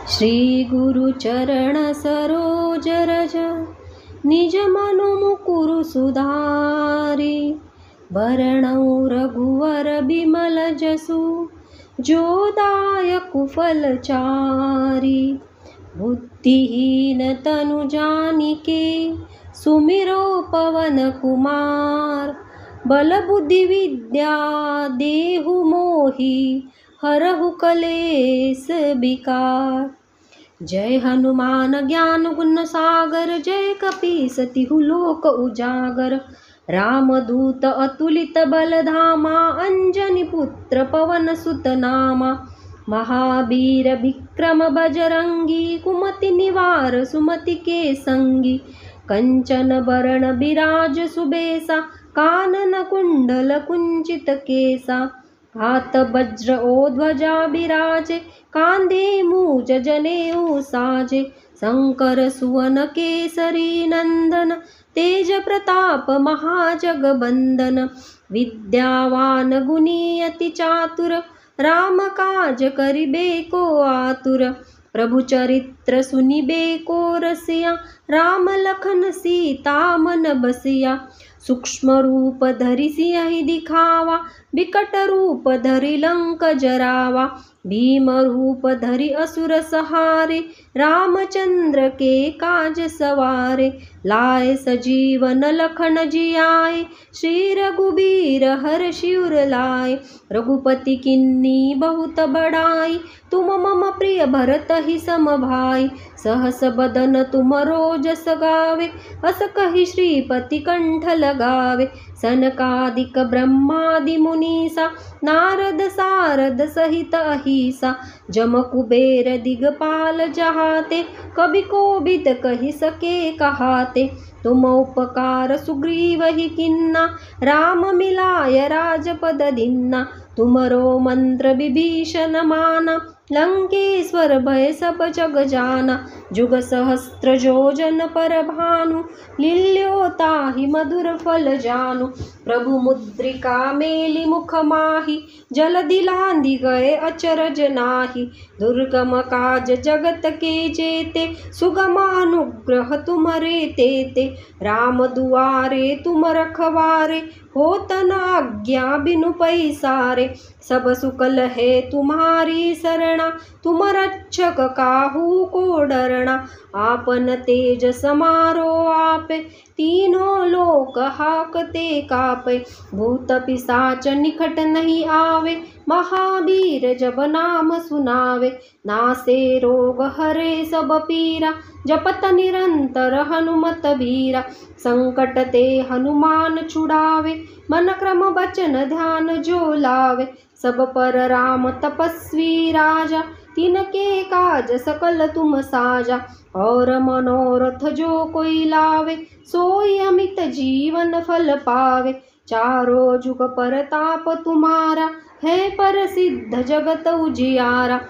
श्री गुरु चरण सरोज रज निज मनु मुकुरु सुधारी। वरणौ रघुवर बिमल जसु जो दायकु फलचारी। बुद्धिहीन तनु जानिके सुमिरो पवन कुमार। बल बुद्धि विद्या देहु मोहि हरहु कलेस विकार। जय हनुमान ज्ञान गुण सागर जय कपीस तिहु लोक उजागर। रामदूत अतुलित बल धामा अंजनी पुत्र पवन सुत नामा। महावीर विक्रम बजरंगी कुमति निवार सुमति के संगी। कंचन बरण बिराज सुबेसा कानन कुंडल कुंचित केसा। हाथ वज्र ओ ध्वजा बिराजे कांधे मूज जनेऊ साजे। शंकर सुवन केसरी नंदन तेज प्रताप महाजगबंदन। विद्यावान गुणी अति चातुर राम काज करिबे को आतुर। प्रभु चरित्र सुनिबे को रसिया राम लखन सीता मन बसिया। सूक्ष्म रूप धरि सियहि दिखावा विकट रूप धरि लंक जरावा। भीम रूप धरि असुर सहारे रामचंद्र के काज सवारे। लाए सजीवन लखन जियाए श्री रघुबीर हर्षि उर लाए। रघुपति किन्नी बहुत बड़ाई तुम मम प्रिय भरत ही सम भाई। सहस बदन तुम रोजस गावे अस कहि श्रीपति कंठ लगावे। सनकादिक ब्रह्मादि मुनीसा नारद सारद सहित अहिसा। जम कुबेर दिगपाल जहाते कवि कोविद कहि सके कहाते। तुम उपकार सुग्रीव ही किन्ना राम मिलाय राजपद दीन्ना। तुमरो मंत्र विभीषण माना लंकेश्वर भय सब जग जाना। जुग सहस्त्र जोजन पर भानु लील्यो ताहि मधुर फल जानु। प्रभु मुद्रिका मेलि मुख माहि जल दिलांधि गए अचरज नाही। दुर्गम काज जगत के जेते सुगम अनुग्रह तुमरे तेते। राम दुआरे तुम रखवारे होत न आज्ञा बिनु पैसारे। सब सुकल है तुम्हारी शरणा तुम रक्षक काहू को डरना। आपन तेज समारो आपे तीनों लोक हाकते कापे। भूत पिशाच निकट नहीं आवे महावीर जब नाम सुनावे। नासे रोग हरे सब पीरा जपत निरंतर हनुमत बीरा। संकट ते हनुमान छुड़ावे मन क्रम वचन ध्यान जो लावे। सब पर राम तपस्वी राजा तिनके काज सकल तुम साजा। और मनोरथ जो कोई लावे सोई अमित जीवन फल पावे। चारों जुग परताप तुम्हारा है प्रसिद्ध जगत उजियारा।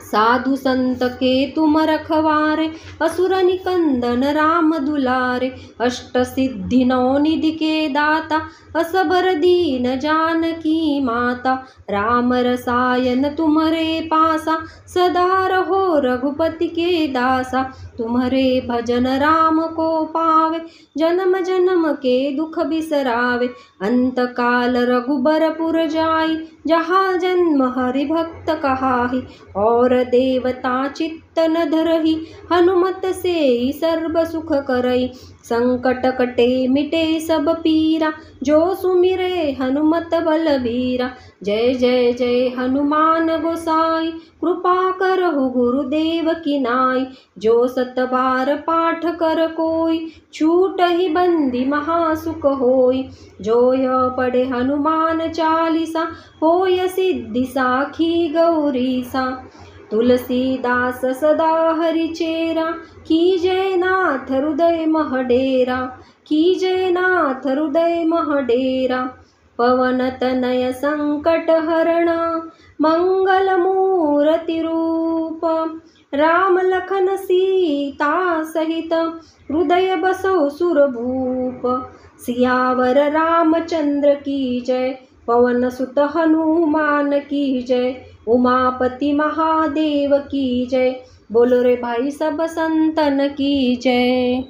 साधु संत के तुम रखवारे असुर निकंदन राम दुलारे। अष्ट सिद्धि नौ निधि के दाता असबर दीन जानकी माता। राम रसायन तुम्हारे पासा सदा रहो रघुपति के दासा। तुम्हारे भजन राम को पावे जन्म जन्म के दुख बिसरावे। अंत काल रघुबरपुर जाई जहाँ जन्म हरि भक्त कहाहि। और देवता चित्त न धरहि हनुमत से सर्व सुख करई। संकट कटे मिटे सब पीरा जो सुमिरे हनुमत बलबीरा। जय जय जय हनुमान गोसाई कृपा करहु गुरुदेव की नाई। जो सत बार पाठ कर कोई छूट ही बंदी महासुख होई। जो यह पढ़े हनुमान चालीसा होय सिद्धि साखी गौरीसा। तुलसीदास सदा हरिचेरा कीजय नाथ हृदय महडेरा। कीजय नाथ हृदय महडेरा। पवन तनय संकट हरणा मंगल मूर्ति रूप। राम लखन सीता सहित हृदय बसौ सुरभूप। सियावर रामचंद्र की जय पवन सुत हनुमान की जय, उमापति महादेव की जय। बोलो रे भाई सब संतन की जय।